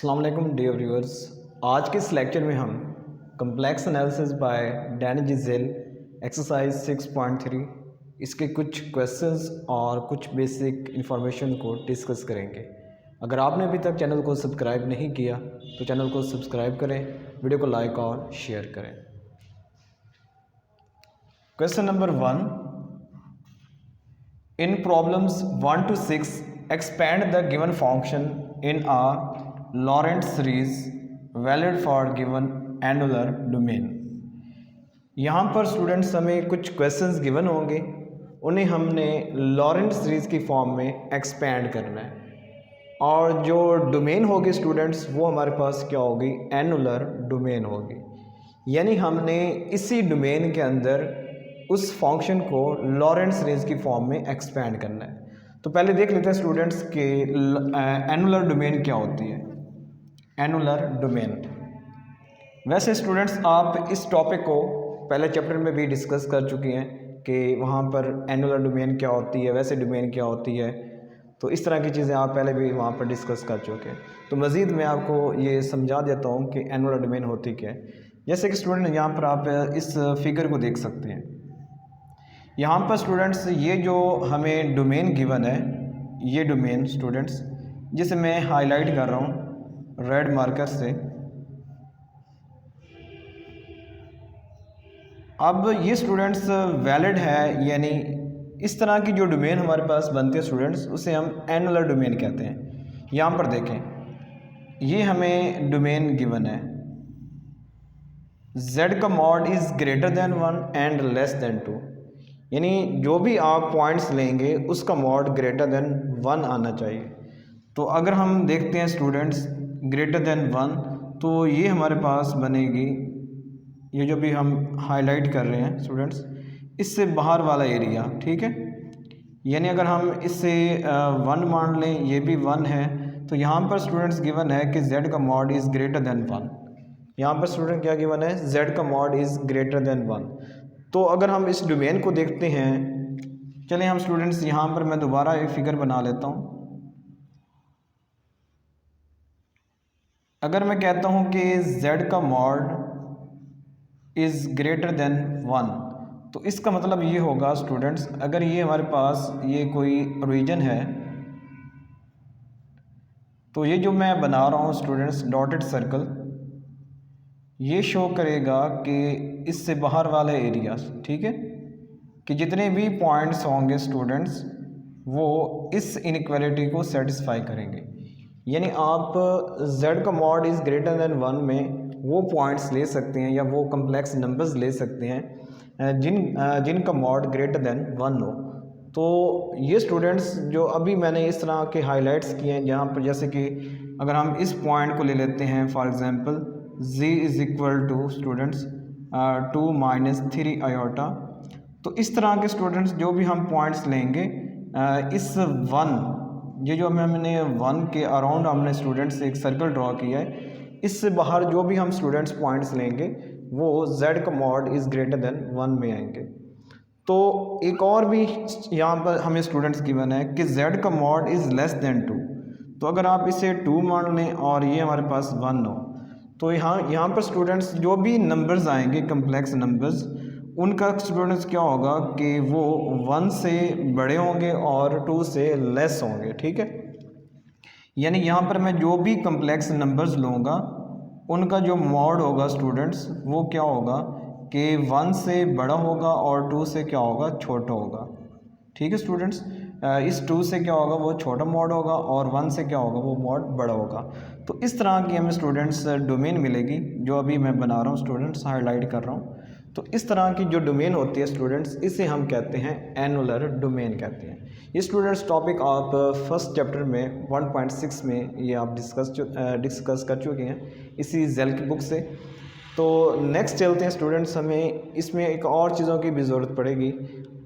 अस्सलाम वालेकुम dear viewers. आज के इस लेक्चर में हम complex analysis by Dennis Zill exercise 6.3 इसके कुछ क्वेश्चंस और कुछ बेसिक इंफॉर्मेशन को डिस्कस करेंगे। अगर आपने अभी तक चैनल को सब्सक्राइब नहीं किया तो चैनल को सब्सक्राइब करें, वीडियो को लाइक और शेयर करें। Question number 1, in problems 1 to 6 expand the given function in a Laurent series valid for given annular domain। यहाँ पर स्टूडेंट्स हमें कुछ क्वेश्चंस गिवन होंगे, उन्हें हमने लॉरेंट सीरीज़ की फॉर्म में एक्सपेंड करना है और जो डोमेन होगी स्टूडेंट्स वो हमारे पास क्या होगी, एनुलर डोमेन होगी। यानी हमने इसी डोमेन के अंदर उस फंक्शन को लॉरेंट सीरीज़ की फॉर्म में एक्सपेंड करना है। तो पहले देख लेते हैं स्टूडेंट्स के एनुलर डोमेन क्या होती है। एनुलर डोमेन, वैसे स्टूडेंट्स आप इस टॉपिक को पहले चैप्टर में भी डिस्कस कर चुके हैं कि वहाँ पर एनुलर डोमेन क्या होती है, वैसे डोमेन क्या होती है, तो इस तरह की चीज़ें आप पहले भी वहाँ पर डिस्कस कर चुके हैं। तो मज़ीद मैं आपको ये समझा देता हूँ कि एनुलर डोमेन होती क्या है। जैसे कि स्टूडेंट यहाँ पर आप इस फिगर को देख सकते हैं। यहाँ पर स्टूडेंट्स ये जो हमें डोमेन गिवन है, ये डोमेन स्टूडेंट्स जिसे मैं हाईलाइट कर रहा हूँ रेड मार्कर से, अब ये स्टूडेंट्स वैलिड है, यानी इस तरह की जो डोमेन हमारे पास बनती है स्टूडेंट्स उसे हम एनुलर डोमेन कहते हैं। यहाँ पर देखें, ये हमें डोमेन गिवन है, z का mod is greater than 1 and less than 2, यानी जो भी आप पॉइंट्स लेंगे उसका मॉड ग्रेटर देन 1 आना चाहिए। तो अगर हम देखते हैं स्टूडेंट्स ग्रेटर देन 1, तो ये हमारे पास बनेगी, ये जो भी हम हाईलाइट कर रहे हैं स्टूडेंट्स, इससे बाहर वाला एरिया, ठीक है। यानी अगर हम इससे 1 मान लें, ये भी 1 है, तो यहाँ पर स्टूडेंट्स गिवन है कि z का मॉड इज़ ग्रेटर देन 1। यहाँ पर स्टूडेंट क्या गिवन है, z का मॉड इज़ ग्रेटर देन 1। तो अगर हम इस डोमेन को देखते हैं, चलें हम स्टूडेंट्स यहाँ पर मैं दोबारा एक फिगर बना लेता हूँ। अगर मैं कहता हूँ कि z का मॉड इज़ ग्रेटर देन 1, तो इसका मतलब ये होगा स्टूडेंट्स, अगर ये हमारे पास ये कोई रीजन है, तो ये जो मैं बना रहा हूँ स्टूडेंट्स डॉटेड सर्कल, ये शो करेगा कि इससे बाहर वाले एरियाज, ठीक है, कि जितने भी पॉइंट्स होंगे स्टूडेंट्स वो इस इनइक्वालिटी को सेटिस्फाई करेंगे। यानी आप z का मॉड इज़ ग्रेटर देन 1 में वो पॉइंट्स ले सकते हैं या वो कम्प्लेक्स नंबर्स ले सकते हैं जिनका मॉड ग्रेटर देन 1 हो। तो ये स्टूडेंट्स जो अभी मैंने इस तरह के हाइलाइट्स किए हैं, जहाँ पर जैसे कि अगर हम इस पॉइंट को ले लेते हैं for example z is equal to students 2 - 3 iota, तो इस तरह के स्टूडेंट्स जो भी हम पॉइंट्स लेंगे इस 1, ये जो हमने 1 के अराउंड हमने स्टूडेंट्स एक सर्कल ड्रॉ किया है, इससे बाहर जो भी हम स्टूडेंट्स पॉइंट्स लेंगे वो z का मॉड इज़ ग्रेटर देन 1 में आएंगे। तो एक और भी यहाँ पर हमें स्टूडेंट्स गिवन है कि z का मॉड इज़ लेस देन 2, तो अगर आप इसे 2 मान लें और ये हमारे पास 1 हो, तो यहाँ पर स्टूडेंट्स जो भी नंबर्स आएंगे कम्प्लेक्स नंबर्स, उनका स्टूडेंट्स क्या होगा कि वो 1 से बड़े होंगे और 2 से लेस होंगे, ठीक है। यानी यहाँ पर मैं जो भी कम्प्लेक्स नंबर्स लूँगा उनका जो मॉड होगा स्टूडेंट्स वो क्या होगा कि 1 से बड़ा होगा और 2 से क्या होगा, छोटा होगा, ठीक है स्टूडेंट्स। इस 2 से क्या होगा, वो छोटा मॉड होगा और 1 से क्या होगा, वो मॉड बड़ा होगा। तो इस तरह की हमें स्टूडेंट्स डोमेन मिलेगी, जो अभी मैं बना रहा हूँ स्टूडेंट्स, हाईलाइट कर रहा हूँ। तो इस तरह की जो डोमेन होती है स्टूडेंट्स, इसे हम कहते हैं एनुलर डोमेन कहते हैं। ये स्टूडेंट्स टॉपिक आप फर्स्ट चैप्टर में 1.6 में ये आप डिस्कस कर चुके हैं इसी जेल की बुक से। तो नेक्स्ट चलते हैं स्टूडेंट्स, हमें इसमें एक और चीज़ों की भी ज़रूरत पड़ेगी,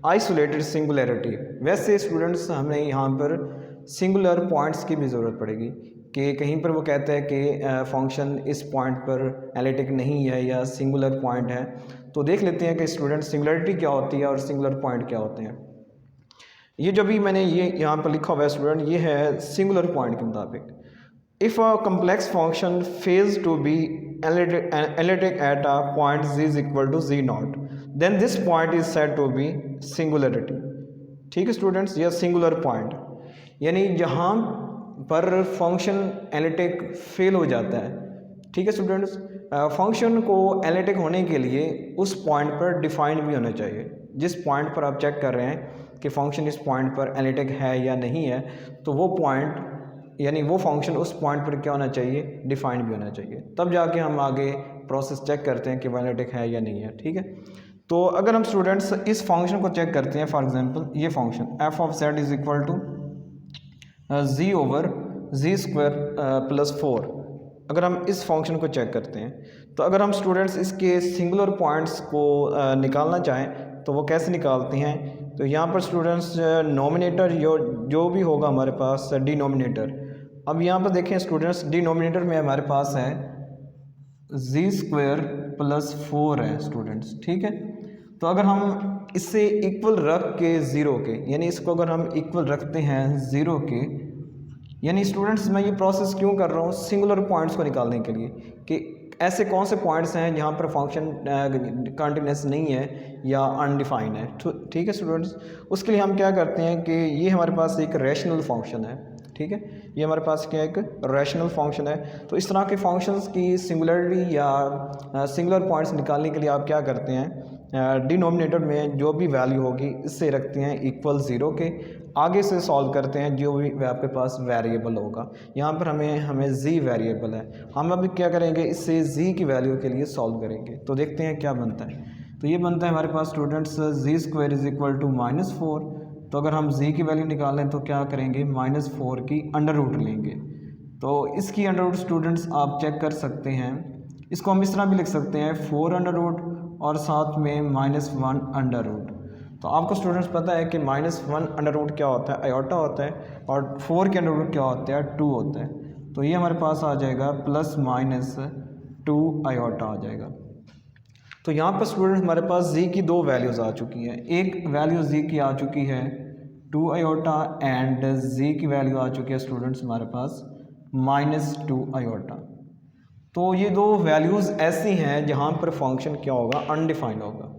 आइसोलेटेड सिंगुलैरिटी। वैसे स्टूडेंट्स हमें यहाँ पर सिंगुलर पॉइंट्स की भी ज़रूरत पड़ेगी कि कहीं पर वो कहता है कि फंक्शन इस पॉइंट पर एनालिटिक नहीं है या सिंगुलर पॉइंट है। तो देख लेते हैं कि स्टूडेंट सिंगुलरिटी क्या होती है और सिंगुलर पॉइंट क्या होते हैं। ये जो भी मैंने ये यहाँ पर लिखा हुआ है स्टूडेंट, ये है सिंगुलर पॉइंट के मुताबिक। If a complex function fails to be analytic at a point z is equal to z naught, then this point is said to be singularity. ठीक है स्टूडेंट्स, यह सिंगुलर पॉइंट, यानी जहाँ पर फंक्शन एनालिटिक फेल हो जाता है। ठीक है स्टूडेंट्स, फंक्शन को एनालिटिक होने के लिए उस पॉइंट पर डिफाइन भी होना चाहिए। जिस पॉइंट पर आप चेक कर रहे हैं कि फंक्शन इस पॉइंट पर एनालिटिक है या नहीं है, तो वो पॉइंट यानी वो फंक्शन उस पॉइंट पर क्या होना चाहिए, डिफाइन भी होना चाहिए। तब जाके हम आगे प्रोसेस चेक करते हैं कि वो एनालिटिक है या नहीं है। ठीक है, तो अगर हम स्टूडेंट्स इस फंक्शन को चेक करते हैं, फॉर एग्जांपल ये function f of z is equal to z over z square plus 4, अगर हम इस फंक्शन को चेक करते हैं, तो अगर हम स्टूडेंट्स इसके सिंगुलर पॉइंट्स को निकालना चाहें तो वो कैसे निकालते हैं। तो यहाँ पर स्टूडेंट्स नोमिनेटर जो भी होगा हमारे पास डिनोमिनेटर, अब यहाँ पर देखें स्टूडेंट्स, डिनोमिनेटर में हमारे पास है जी स्क्वायर प्लस 4 है स्टूडेंट्स। ठीक है, तो अगर हम इससे इक्वल रख के ज़ीरो के, यानी इसको अगर हम इक्वल रखते हैं ज़ीरो के, यानी स्टूडेंट्स मैं ये प्रोसेस क्यों कर रहा हूँ, सिंगुलर पॉइंट्स को निकालने के लिए कि ऐसे कौन से पॉइंट्स हैं जहाँ पर फंक्शन कंटिन्यूस नहीं है या अनडिफाइंड है। ठीक है स्टूडेंट्स, उसके लिए हम क्या करते हैं कि ये हमारे पास एक रैशनल फंक्शन है। ठीक है, ये हमारे पास क्या एक रैशनल फंक्शन है। तो इस तरह के फंक्शंस की सिंगुलरिटी या सिंगुलर पॉइंट्स निकालने के लिए आप क्या करते हैं, डिनोमिनेटर में जो भी वैल्यू होगी इससे रखते हैं इक्वल ज़ीरो के, आगे से सॉल्व करते हैं जो भी आपके पास वेरिएबल होगा। यहाँ पर हमें z वेरिएबल है, हम अभी क्या करेंगे, इससे z की वैल्यू के लिए सॉल्व करेंगे। तो देखते हैं क्या बनता है। तो ये बनता है हमारे पास students G square is equal to -4। तो अगर हम z की वैल्यू निकालें तो क्या करेंगे, -4 की अंडर रूट लेंगे। तो इसकी अंडर रूट स्टूडेंट्स आप चेक कर सकते हैं, इसको हम इस तरह भी लिख सकते हैं 4 अंडर रूट और साथ में -1 अंडर रूट। तो आपको स्टूडेंट्स पता है कि -1 अंडर रूट क्या होता है, आयोटा होता है, और 4 के अंडर रूट क्या होता है, 2 होता है। तो ये हमारे पास आ जाएगा +-2 आयोटा आ जाएगा। तो यहाँ पर स्टूडेंट्स हमारे पास z की दो वैल्यूज़ आ चुकी हैं, एक वैल्यू z की आ चुकी है 2 आयोटा एंड z की वैल्यू आ चुकी है स्टूडेंट्स हमारे पास -2 आयोटा। तो ये दो वैल्यूज़ ऐसी हैं जहाँ पर फंक्शन क्या होगा, अनडिफाइंड होगा।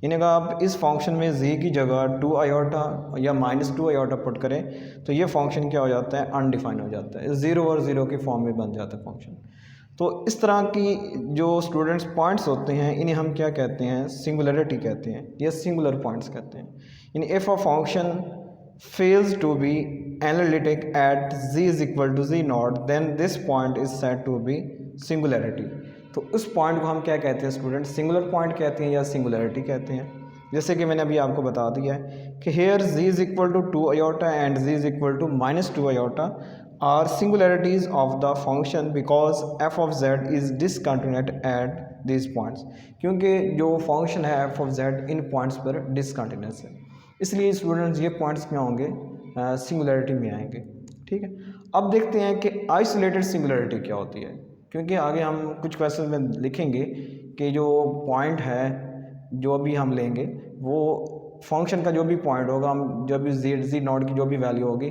यानी अगर आप इस फंक्शन में z की जगह 2 आयोटा या -2 आयोटा पुट करें तो ये फंक्शन क्या हो जाता है, अनडिफाइंड हो जाता है, 0 और 0 के फॉर्म में बन जाता है फंक्शन। तो इस तरह की जो स्टूडेंट्स पॉइंट्स होते हैं इन्हें हम क्या कहते हैं, सिंगुलरिटी कहते हैं या सिंगुलर पॉइंट्स कहते हैं। यानी if a function fails to be analytic at z is equal to z naught, then this point is said to be singularity। तो उस पॉइंट को हम क्या कहते हैं स्टूडेंट, सिंगुलर पॉइंट कहते हैं या सिंगुलरिटी कहते हैं। जैसे कि मैंने अभी आपको बता दिया है कि hair z is equal to 2 iota and z is equal to -2 iota are singularities of the function because f of z is discontinuous at these points। क्योंकि जो फंक्शन है f of z in points पर discontinuous है, इसलिए students ये points क्या होंगे, singularity में आएंगे। ठीक है, अब देखते हैं कि आइसोलेटेड सिंगुलरिटी क्या होती है, क्योंकि आगे हम कुछ क्वेश्चन में लिखेंगे कि जो पॉइंट है जो भी हम लेंगे वो फंक्शन का जो भी पॉइंट होगा, हम जब भी z नॉट की जो भी वैल्यू होगी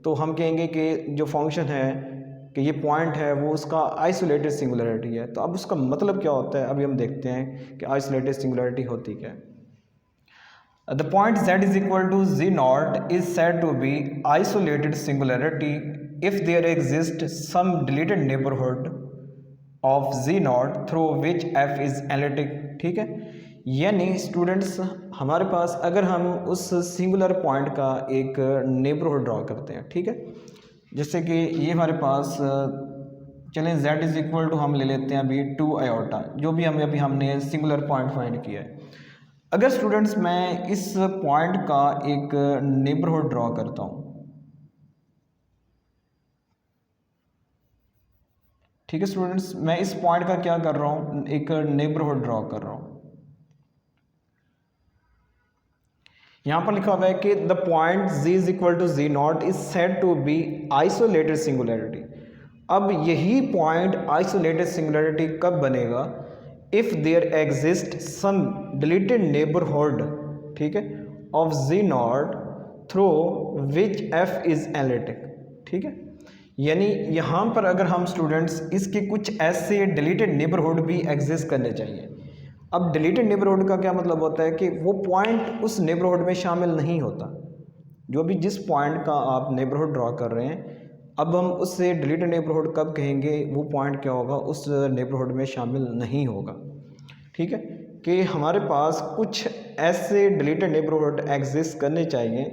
तो हम कहेंगे कि जो फंक्शन है कि ये पॉइंट है वो उसका आइसोलेटेड सिंगुलरिटी है। तो अब उसका मतलब क्या होता है, अभी हम देखते हैं कि आइसोलेटेड सिंगुलरिटी होती क्या है। The point z is equal to z naught is said to be isolated singularity if there exists some deleted neighborhood of z naught through which f is analytic। ठीक है, यानी स्टूडेंट्स हमारे पास अगर हम उस सिंगुलर पॉइंट का एक neighbourhood draw करते हैं, ठीक है, जैसे कि ये हमारे पास चलें z इज इक्वल टू हम ले लेते हैं अभी 2 आयोटा, जो भी अभी हमने सिंगुलर पॉइंट फाइंड किया है। अगर स्टूडेंट्स मैं इस पॉइंट का एक नेबरहुड ड्रॉ करता हूँ, ठीक है स्टूडेंट्स, मैं इस पॉइंट का क्या कर रहा हूँ, एक नेबरहुड ड्रॉ कर रहा हूँ। यहाँ पर लिखा हुआ है कि the point z is equal to z not is said to be isolated singularity. अब यही पॉइंट आइसोलेटेड सिंगुलरिटी कब बनेगा, if there exist some deleted neighbourhood, ठीक है, of z not through which f is analytic. ठीक है, यानी यहाँ पर अगर हम स्टूडेंट्स इसके कुछ ऐसे डिलीटेड नेबरहुड भी एग्जिस्ट करने चाहिए। अब डिलीटेड नेबरहुड का क्या मतलब होता है कि वो पॉइंट उस नेबरहुड में शामिल नहीं होता। जो भी जिस पॉइंट का आप नेबरहुड ड्रॉ कर रहे हैं, अब हम उससे डिलीटेड नेबरहुड कब कहेंगे, वो पॉइंट क्या होगा, उस नेबरहुड में शामिल नहीं होगा। ठीक है, कि हमारे पास कुछ ऐसे डिलीटेड नेबरहुड एग्जिस्ट करने चाहिए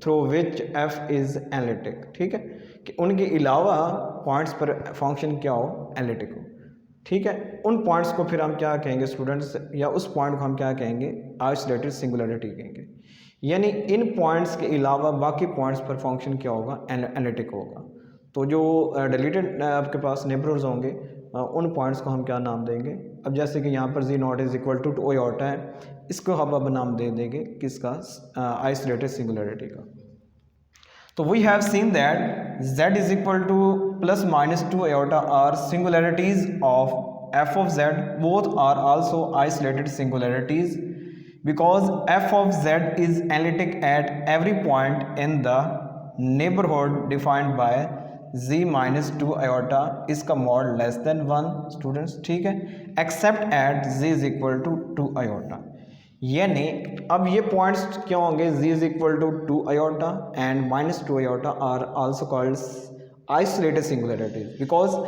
through which F is analytic. ठीक है, कि उनके अलावा पॉइंट्स पर फंक्शन क्या हो, एनालिटिक हो। ठीक है, उन पॉइंट्स को फिर हम क्या कहेंगे स्टूडेंट्स, या उस पॉइंट को हम क्या कहेंगे, आइसोलेटेड सिंगुलरिटी कहेंगे। यानी इन पॉइंट्स के अलावा बाकी पॉइंट्स पर फंक्शन क्या होगा, एनालिटिक होगा। तो जो डिलीटेड आपके पास नेबरहुड्स होंगे उन पॉइंट्स को हम क्या नाम देंगे। अब जैसे कि यहाँ पर G naught is equal to iota है, इसको हम अब नाम दे देंगे किसका, आइसोलेटेड सिंगुलरिटी का। तो we have seen that z is equal to plus minus 2 iota are singularities of f of z, both are also isolated singularities because f of z is analytic at every point in the neighborhood defined by z minus 2 iota इसका mod less than 1 students. ठीक है, except at z is equal to 2 iota। यानी अब ये points क्या होंगे, z is equal to 2 iota and minus 2 iota are also called isolated singularities because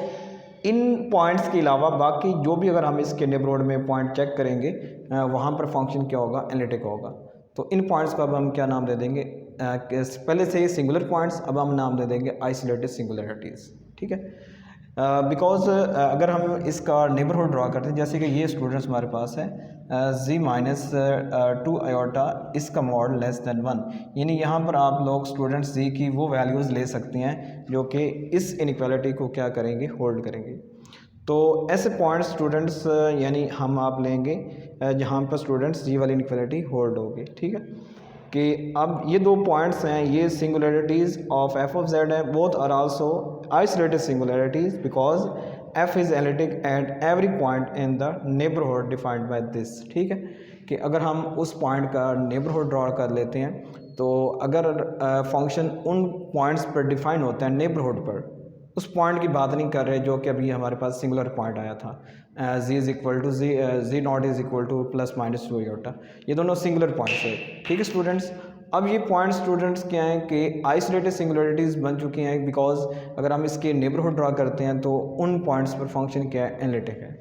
in points के अलावा बाकी जो भी अगर हम इसके नेबरहुड में पॉइंट चेक करेंगे वहाँ पर फंक्शन क्या होगा, एनालिटिक होगा। तो इन पॉइंट्स को अब हम क्या नाम दे देंगे, पहले से सिंगुलर पॉइंट्स, अब हम नाम दे देंगे आइसोलेटेड सिंगुलरिटीज़। ठीक है, बिकॉज अगर हम इसका नेबरहुड ड्रॉ करते हैं, जैसे कि ये स्टूडेंट्स हमारे पास है z माइनस 2 आयोटा इसका मॉड लेस देन 1, यानी यहाँ पर आप लोग स्टूडेंट्स z की वो वैल्यूज़ ले सकते हैं जो कि इस इनइक्वालिटी को क्या करेंगे, होल्ड करेंगे। तो ऐसे पॉइंट स्टूडेंट्स यानी हम आप लेंगे जहाँ पर स्टूडेंट्स जी वाली इनइक्वालिटी होल्ड होगी। ठीक है, कि अब ये दो पॉइंट्स हैं, ये singularities of F of Z है, both are also isolated singularities because F is analytic at every point in the neighbourhood defined by this. ठीक है, कि अगर हम उस पॉइंट का नेबरहुड ड्रॉ कर लेते हैं तो अगर फंक्शन उन पॉइंट्स पर डिफाइन होता है नेबरहुड पर, उस पॉइंट की बात नहीं कर रहे जो कि अभी हमारे पास सिंगुलर पॉइंट आया था, z is equal to z not is equal to plus minus 2 iota, ये दोनों सिंगुलर पॉइंट्स है। ठीक है स्टूडेंट्स, अब ये पॉइंट स्टूडेंट्स क्या हैं कि आइसोलेटेड सिंगुलरिटीज़ बन चुकी हैं बिकॉज अगर हम इसके नेबरहुड ड्रा करते हैं तो उन पॉइंट्स पर फंक्शन क्या है, एनालिटिक है।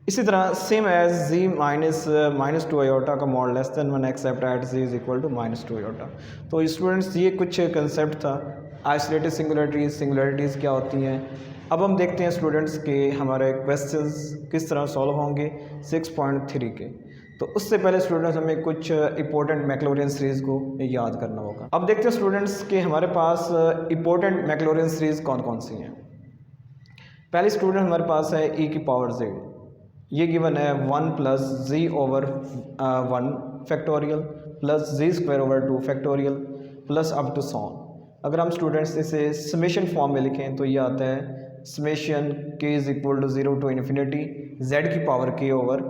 इसी तरह same as z minus 2 iota का mod less than 1 except at z is equal to minus 2 iota. तो स्टूडेंट्स ये कुछ कंसेप्ट था आइसोलेटेड सिंगुलरिटीज़ क्या होती हैं। अब हम देखते हैं स्टूडेंट्स के हमारे क्वेश्चंस किस तरह सॉल्व होंगे 6.3 के। तो उससे पहले स्टूडेंट्स हमें कुछ इंपॉर्टेंट मैक्लोरियन सीरीज़ को याद करना होगा। अब देखते हैं स्टूडेंट्स के हमारे पास इंपॉर्टेंट मैक्लोरियन सीरीज़ कौन कौन सी हैं। पहली स्टूडेंट हमारे पास है e की पावर z, ये गिवन है 1 plus z over 1 factorial plus z square over 2 factorial plus up to so on. अगर हम स्टूडेंट्स इसे समेशन फॉर्म में लिखें तो ये आता है summation k is equal to 0 to infinity z की पावर k ओवर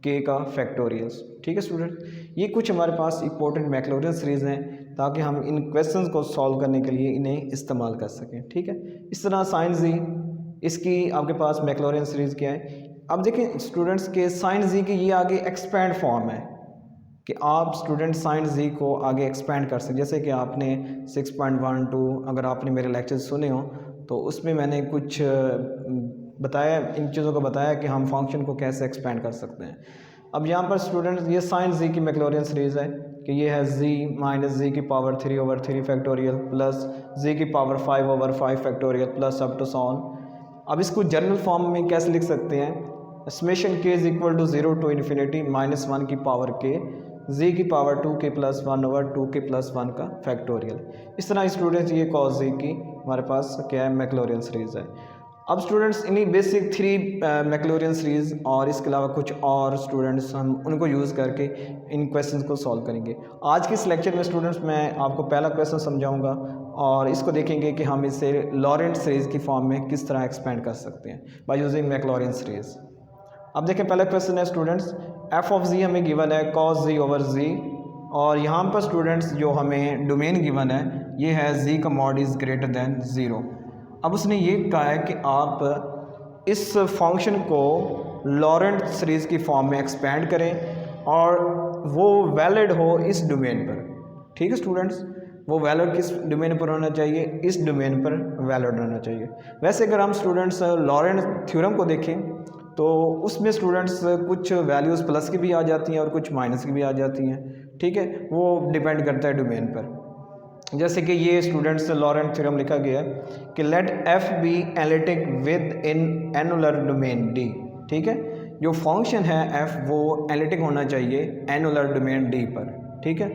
k का फैक्टोरियल्स। ठीक है स्टूडेंट, ये कुछ हमारे पास इंपॉर्टेंट मैक्लोरियन सीरीज़ हैं ताकि हम इन क्वेश्चंस को सॉल्व करने के लिए इन्हें इस्तेमाल कर सकें। ठीक है, इस तरह साइन जी, इसकी आपके पास मैक्लोरियन सीरीज़ क्या है। अब देखिए स्टूडेंट्स के साइन जी की ये आगे एक्सपेंड फॉर्म है कि आप स्टूडेंट साइन जी को आगे एक्सपेंड कर सकते। जैसे कि आपने 6.12 अगर आपने मेरे लेक्चर सुने हो तो उसमें मैंने कुछ बताया, इन चीज़ों को बताया कि हम फंक्शन को कैसे एक्सपेंड कर सकते हैं। अब यहाँ पर स्टूडेंट्स ये साइन जी की मैक्लोरियन सीरीज़ है कि ये है जी माइनस जी की power 3 over 3 factorial plus z की power 5 over 5 factorial plus up to so on. अब इसको जनरल फॉर्म में कैसे लिख सकते हैं, summation k is equal to 0 to infinity minus 1 की पावर k z की power 2k plus 1 over 2k plus 1 का फैक्टोरियल। इस तरह स्टूडेंट्स ये कॉस z की हमारे पास क्या है, मैक्लोरियन सीरीज़ है। अब स्टूडेंट्स इन्हीं बेसिक 3 मैक्लोरियन सीरीज़ और इसके अलावा कुछ और स्टूडेंट्स हम उनको यूज़ करके इन क्वेश्चंस को सॉल्व करेंगे। आज के इस लेक्चर में स्टूडेंट्स मैं आपको पहला क्वेश्चन समझाऊंगा और इसको देखेंगे कि हम इसे लॉरेंट सीरीज़ की फॉर्म में किस तरह एक्सपेंड कर सकते हैं बाय यूजिंग मैक्लोरियन सीरीज़। अब देखें पहला क्वेश्चन है स्टूडेंट्स, एफ ऑफ जी हमें गिवन है कॉस जी ओवर जी और यहाँ पर स्टूडेंट्स जो हमें डोमेन गिवन है ये है जी का mod is greater than zero. अब उसने ये कहा है कि आप इस फंक्शन को लॉरेंट सीरीज़ की फॉर्म में एक्सपेंड करें और वो वैलिड हो इस डोमेन पर। ठीक है स्टूडेंट्स, वो वैलिड किस डोमेन पर होना चाहिए, इस डोमेन पर वैलिड होना चाहिए। वैसे अगर हम स्टूडेंट्स लॉरेंट थ्योरम को देखें तो उसमें स्टूडेंट्स कुछ वैल्यूज़ प्लस की भी आ जाती हैं और कुछ माइनस की भी आ जाती हैं। ठीक है, वो डिपेंड करता है डोमेन पर। जैसे कि ये स्टूडेंट्स लॉरेंट थ्योरम लिखा गया है कि let f be analytic within annular domain D. ठीक है, जो फंक्शन है एफ वो एनालिटिक होना चाहिए एनुलर डोमेन डी पर। ठीक है,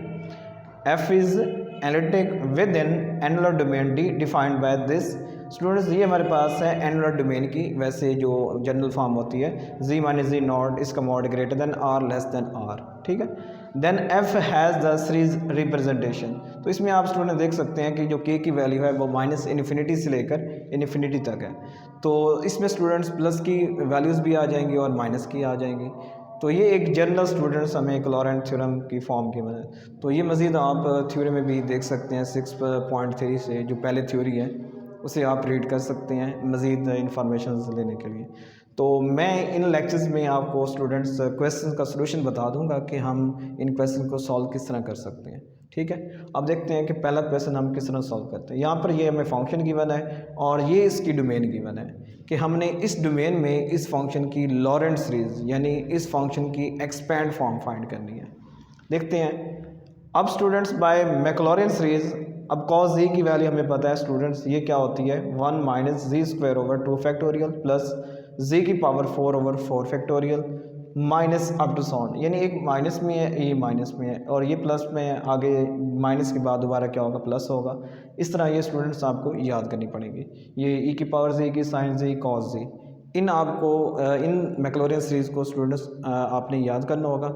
F is analytic within annular domain D defined by this. Students ये हमारे पास है एनुलर डोमेन की वैसे जो जनरल फॉर्म होती है जी माइनस जी नॉट इसका mod greater than r less than r. ठीक है, then f has the series representation. तो इसमें आप स्टूडेंट देख सकते हैं कि जो के की वैल्यू है वो माइनस इन्फिनिटी से लेकर इन्फिनिटी तक है। तो इसमें स्टूडेंट्स प्लस की वैल्यूज़ भी आ जाएंगी और माइनस की आ जाएंगी। तो ये एक जनरल स्टूडेंट्स हमें एक लॉरेंट थ्योरम की फॉर्म की मदद। तो ये मज़ीद आप थ्योरी में भी देख सकते हैं 6.3 से जो पहले थ्योरी है उसे आप रीड कर सकते हैं मज़ीद इंफॉर्मेशन लेने के लिए। तो मैं इन लेक्चर्स में आपको स्टूडेंट्स क्वेश्चन का सलूशन बता दूंगा कि हम इन क्वेश्चन को सॉल्व किस तरह कर सकते हैं। ठीक है, अब देखते हैं कि पहला क्वेश्चन हम किस तरह सॉल्व करते हैं। यहाँ पर ये हमें फंक्शन गिवन है और ये इसकी डोमेन गिवन है कि हमने इस डोमेन में इस फंक्शन की लॉरेंट सीरीज़ यानी इस फंक्शन की एक्सपैंड फॉर्म फाइंड करनी है। देखते हैं अब स्टूडेंट्स बाय मैक्लॉरिन सीरीज़। अब कॉस जी की वैल्यू हमें पता है स्टूडेंट्स, ये क्या होती है 1 minus z square over 2 factorial plus z की power 4 over 4 factorial minus up to so on. यानी एक माइनस में है ये माइनस में है और ये प्लस में है, आगे माइनस के बाद दोबारा क्या होगा प्लस होगा। इस तरह ये स्टूडेंट्स आपको याद करनी पड़ेगी। ये ई की पावर जी की साइन जी कॉस जी, इन आपको इन मैक्लॉरिन सीरीज़ को स्टूडेंट्स आपने याद करना होगा,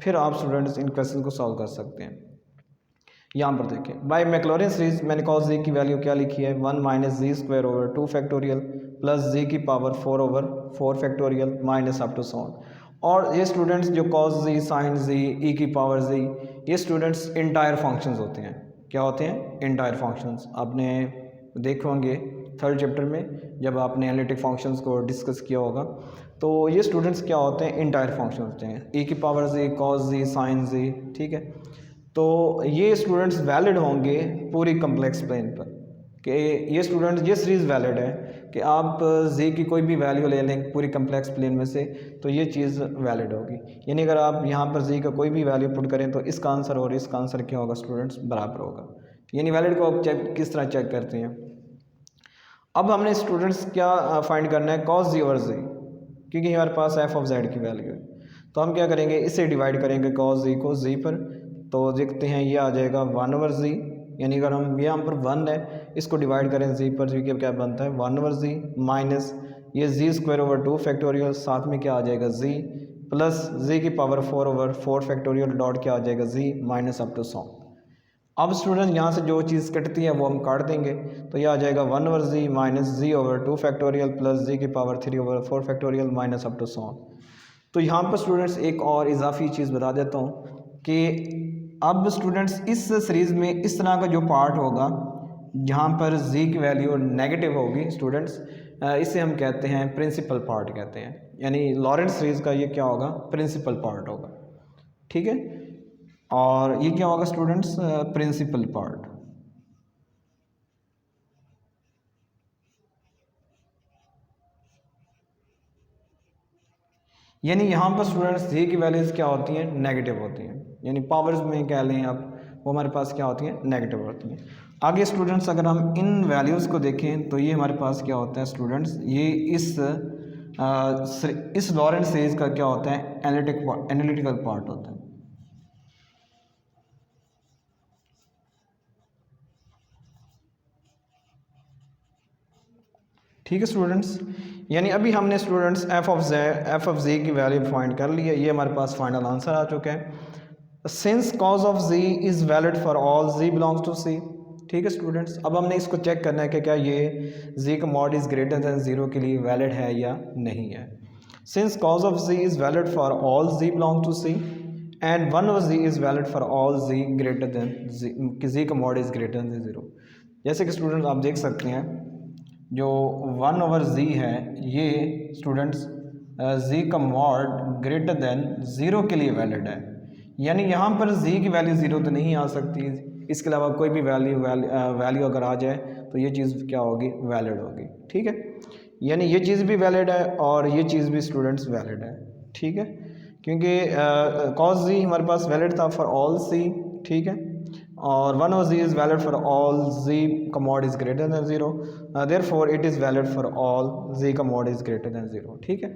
फिर आप स्टूडेंट्स इन क्वेश्चन को सॉल्व कर सकते हैं। यहाँ पर देखें बाय मैक्लॉरिन सीरीज मैंने कॉस जी की वैल्यू क्या लिखी है 1 minus z square over 2 factorial plus z की power 4 over 4 factorial minus up to so on. और ये स्टूडेंट्स जो कॉस जी साइन जी ई की पावर जी ये स्टूडेंट्स इंटायर फंक्शंस होते हैं। क्या होते हैं इंटायर फंक्शंस। आपने देखे होंगे थर्ड चैप्टर में जब आपने एनालिटिक फंक्शंस को डिस्कस किया होगा। तो ये स्टूडेंट्स क्या होते हैं इंटायर फंक्शन होते हैं, ई की पावर जी कॉस जी साइन जी। ठीक है, तो ये स्टूडेंट्स वैलिड होंगे पूरी कम्प्लेक्स प्लेन पर कि ये स्टूडेंट्स ये सीरीज़ वैलिड है कि आप जी की कोई भी वैल्यू ले लें पूरी कम्प्लेक्स प्लेन में से तो ये चीज़ वैलिड होगी। यानी अगर आप यहाँ पर जी का कोई भी वैल्यू पुट करें तो इसका आंसर और इसका आंसर क्या होगा स्टूडेंट्स बराबर होगा। यानी वैलिड को आप चेक किस तरह चेक करते हैं। अब हमने स्टूडेंट्स क्या फाइंड करना है कॉस जी ओवर जी, क्योंकि हमारे पास एफ ऑफ जेड की वैल्यू है। तो हम क्या करेंगे इसे डिवाइड करेंगे कॉस जी को जी पर। तो देखते हैं ये आ जाएगा 1 ओवर जी, यानी अगर हम यहाँ पर 1 है इसको डिवाइड करें जी पर, जी क्या बनता है 1 ओवर जी माइनस ये जी स्क्वायर ओवर 2 फैक्टोरियल साथ में क्या आ जाएगा जी प्लस जी की पावर 4 ओवर 4 फैक्टोरियल डॉट क्या आ जाएगा जी माइनस अप टू सॉन। अब स्टूडेंट यहाँ से जो चीज़ कटती है वो हम काट देंगे तो ये आ जाएगा 1 over z minus z over 2 factorial plus z की power 3 over 4 factorial minus up to so on. तो यहाँ पर स्टूडेंट्स एक और इजाफी चीज़ बता देता हूँ कि अब स्टूडेंट्स इस सीरीज़ में इस तरह का जो पार्ट होगा जहाँ पर जी की वैल्यू नेगेटिव होगी स्टूडेंट्स, इसे हम कहते हैं प्रिंसिपल पार्ट कहते हैं। यानी लॉरेंट सीरीज़ का ये क्या होगा प्रिंसिपल पार्ट होगा। ठीक है, और ये क्या होगा स्टूडेंट्स प्रिंसिपल पार्ट। यानी यहाँ पर स्टूडेंट्स जी की वैल्यूज़ क्या होती हैं नेगेटिव होती हैं, यानी पावर्स में कह लें आप वो हमारे पास क्या होती हैं नेगेटिव होती हैं। आगे स्टूडेंट्स अगर हम इन वैल्यूज़ को देखें तो ये हमारे पास क्या होता है स्टूडेंट्स ये इस लॉरेंट सीरीज़ का क्या होता है एनालिटिकल पार्ट होता है। ठीक है स्टूडेंट्स, यानी अभी हमने स्टूडेंट्स एफ ऑफ जी की वैल्यू फाइंड कर ली है, ये हमारे पास फाइनल आंसर आ चुका है। Since cos of G is valid for all G belongs to C. ठीक है स्टूडेंट्स, अब हमने इसको चेक करना है कि क्या ये जी का mod is greater than zero के लिए वैलिड है या नहीं है। Since cos of G is valid for all G belong to C and 1 of G is valid for all G greater than G का mod is greater than zero. जैसे कि students आप देख सकते हैं जो 1/z है ये स्टूडेंट्स z का मॉड ग्रेटर देन 0 के लिए वैलिड है, यानी यहाँ पर z की वैल्यू 0 तो नहीं आ सकती, इसके अलावा कोई भी वैल्यू अगर आ जाए तो ये चीज़ क्या होगी, वैलिड होगी। ठीक है, यानी ये चीज़ भी वैलिड है और ये चीज़ भी स्टूडेंट्स वैलिड है। ठीक है, क्योंकि cos z हमारे पास वैलिड था फॉर ऑल c। ठीक है, और 1/z is valid for all z का mod is greater than 0, therefore it is valid for all z का मॉड इज़ ग्रेटर दैन 0। ठीक है,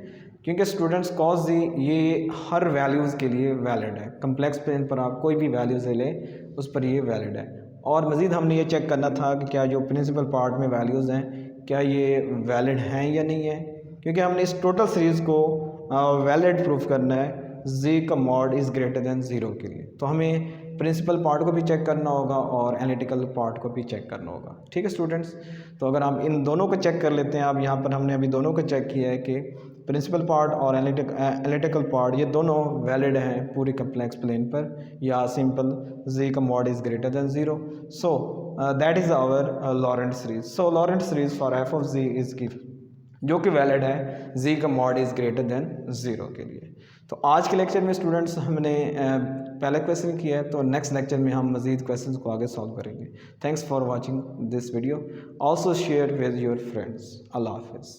क्योंकि स्टूडेंट्स cos z ये हर वैल्यूज़ के लिए वैलिड है, कम्प्लेक्स प्लेन पर आप कोई भी वैल्यूज़ ले लें उस पर ये वैलिड है। और मज़ीद हमने ये चेक करना था कि क्या जो प्रिंसिपल पार्ट में वैल्यूज़ हैं क्या ये वैलिड हैं या नहीं है, क्योंकि हमने इस टोटल सीरीज़ को वैलिड प्रूफ करना है z का मॉड इज़ ग्रेटर दैन 0 के लिए। तो हमें प्रिंसिपल पार्ट को भी चेक करना होगा और एनालिटिकल पार्ट को भी चेक करना होगा। ठीक है स्टूडेंट्स, तो अगर हम इन दोनों को चेक कर लेते हैं, अब यहाँ पर हमने अभी दोनों को चेक किया है कि प्रिंसिपल पार्ट और एनालिटिकल पार्ट ये दोनों वैलिड हैं पूरी कम्प्लेक्स प्लेन पर, या सिंपल z का mod is greater than 0। So that is our Laurent series. So Laurent series for f of z is given, जो कि वैलिड है z का मॉड इज़ ग्रेटर देन 0 के लिए। तो आज के लेक्चर में स्टूडेंट्स हमने पहला क्वेश्चन किया है, तो नेक्स्ट लेक्चर में हम मज़ीद क्वेश्चंस को आगे सॉल्व करेंगे। Thanks for watching this video, also share with your friends. अल्लाह हाफिज़।